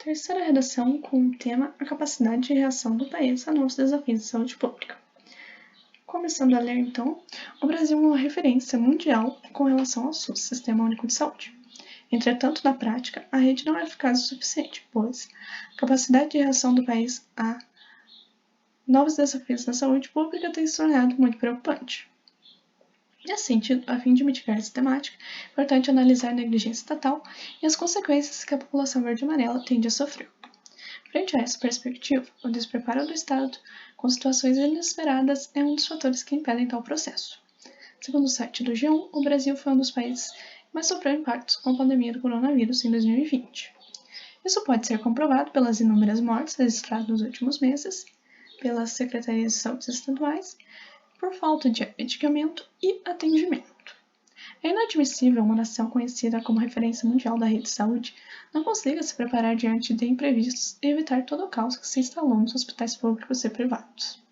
Terceira redação com o tema A capacidade de reação do país a novos desafios de saúde pública. Começando a ler, então, o Brasil é uma referência mundial com relação ao SUS, Sistema Único de Saúde. Entretanto, na prática, a rede não é eficaz o suficiente, pois a capacidade de reação do país a novos desafios na saúde pública tem se tornado muito preocupante. Nesse sentido, a fim de mitigar essa temática, é importante analisar a negligência estatal e as consequências que a população verde e amarela tende a sofrer. Frente a essa perspectiva, o despreparo do Estado com situações inesperadas é um dos fatores que impedem tal processo. Segundo o site do G1, o Brasil foi um dos países que mais sofreu impactos com a pandemia do coronavírus em 2020. Isso pode ser comprovado pelas inúmeras mortes registradas nos últimos meses, pelas secretarias de saúde estaduais, por falta de medicamento e atendimento. É inadmissível uma nação conhecida como referência mundial da rede de saúde não consiga se preparar diante de imprevistos e evitar todo o caos que se instalou nos hospitais públicos e privados.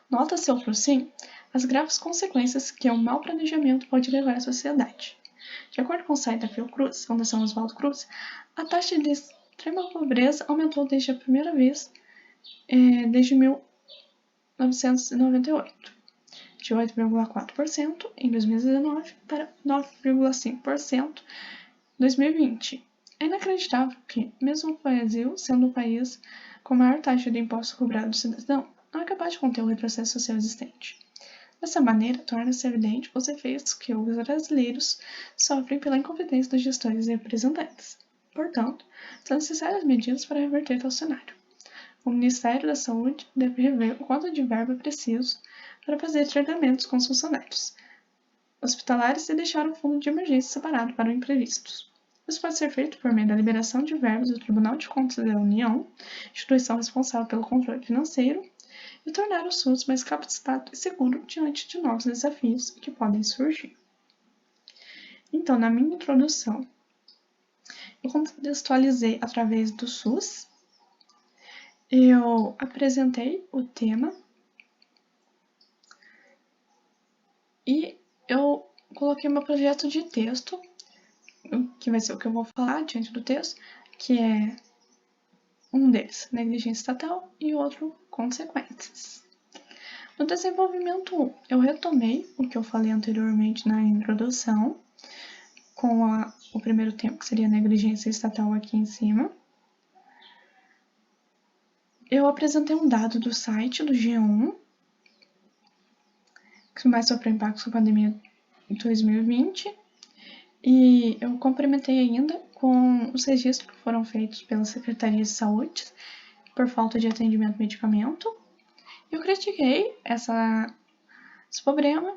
Nota-se, por sim, as graves consequências que um mau planejamento pode levar à sociedade. De acordo com o site da Fiocruz, Fundação Oswaldo Cruz, a taxa de extrema pobreza aumentou desde a primeira vez desde 1998, de 8,4% em 2019 para 9,5% em 2020. É inacreditável que, mesmo o Brasil sendo o país com a maior taxa de impostos cobrados do cidadão, não é capaz de conter o retrocesso social existente. Dessa maneira, torna-se evidente os efeitos que os brasileiros sofrem pela incompetência dos gestores e representantes. Portanto, são necessárias medidas para reverter tal cenário. O Ministério da Saúde deve rever o quanto de verba é preciso para fazer tratamentos com os funcionários hospitalares e deixar um fundo de emergência separado para imprevistos. Isso pode ser feito por meio da liberação de verbas do Tribunal de Contas da União, instituição responsável pelo controle financeiro, e tornar o SUS mais capacitado e seguro diante de novos desafios que podem surgir. Então, na minha introdução, eu contextualizei através do SUS, eu apresentei o tema e eu coloquei meu projeto de texto, que vai ser o que eu vou falar diante do texto, que é um deles, negligência estatal, e outro, consequências. No desenvolvimento 1, eu retomei o que eu falei anteriormente na introdução, com o primeiro tema, que seria negligência estatal aqui em cima. Eu apresentei um dado do site do G1, que mais sofreu impacto com a pandemia em 2020, e eu complementei ainda com os registros que foram feitos pela Secretaria de Saúde por falta de atendimento e medicamento. Eu critiquei esse problema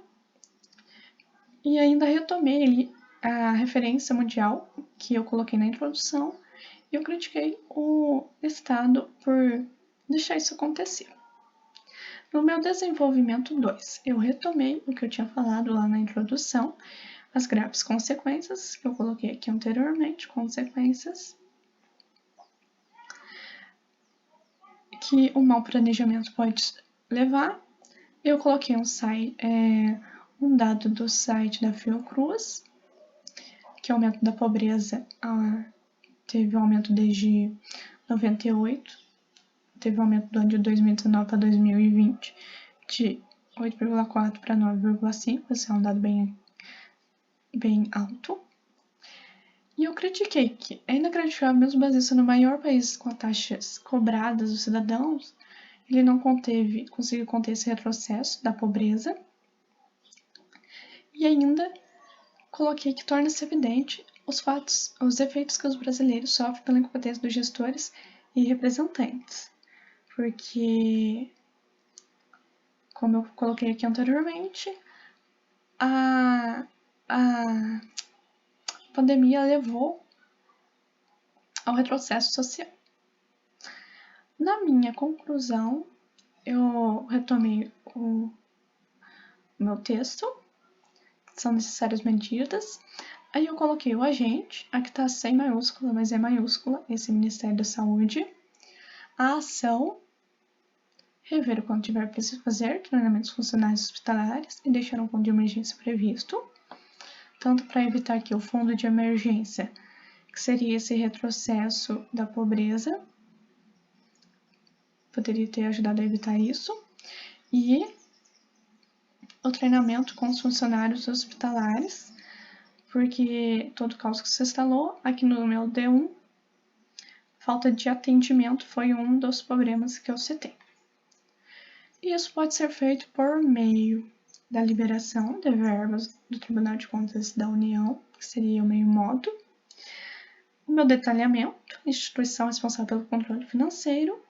e ainda retomei ali a referência mundial que eu coloquei na introdução e eu critiquei o Estado por deixar isso acontecer. No meu desenvolvimento 2, eu retomei o que eu tinha falado lá na introdução, as graves consequências que eu coloquei aqui anteriormente, consequências que o mau planejamento pode levar. Eu coloquei um dado do site da Fiocruz, que o aumento da pobreza teve um aumento desde 98, teve um aumento do ano de 2019 para 2020 de 8,4 para 9,5, esse é um dado bem alto. E eu critiquei que é inacreditável, mesmo o Brasil sendo o maior país com taxas cobradas dos cidadãos, ele não conseguiu conter esse retrocesso da pobreza. E ainda coloquei que torna-se evidente os efeitos que os brasileiros sofrem pela incompetência dos gestores e representantes. Porque, como eu coloquei aqui anteriormente, a pandemia levou ao retrocesso social. Na minha conclusão, eu retomei o meu texto, que são necessárias medidas. Aí eu coloquei o agente, aqui está sem maiúscula, mas é maiúscula, esse Ministério da Saúde. A ação, rever o quanto tiver preciso fazer, treinamentos funcionários hospitalares e deixar um fundo de emergência previsto, tanto para evitar que o fundo de emergência, que seria esse retrocesso da pobreza, poderia ter ajudado a evitar isso, e o treinamento com os funcionários hospitalares, porque todo o caos que se instalou aqui no meu D1, falta de atendimento foi um dos problemas que eu citei. E isso pode ser feito por meio da liberação de verbas do Tribunal de Contas da União, que seria o meio modo, o meu detalhamento, instituição responsável pelo controle financeiro,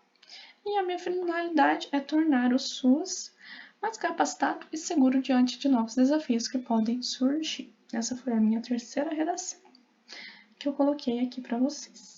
e a minha finalidade é tornar o SUS mais capacitado e seguro diante de novos desafios que podem surgir. Essa foi a minha terceira redação que eu coloquei aqui para vocês.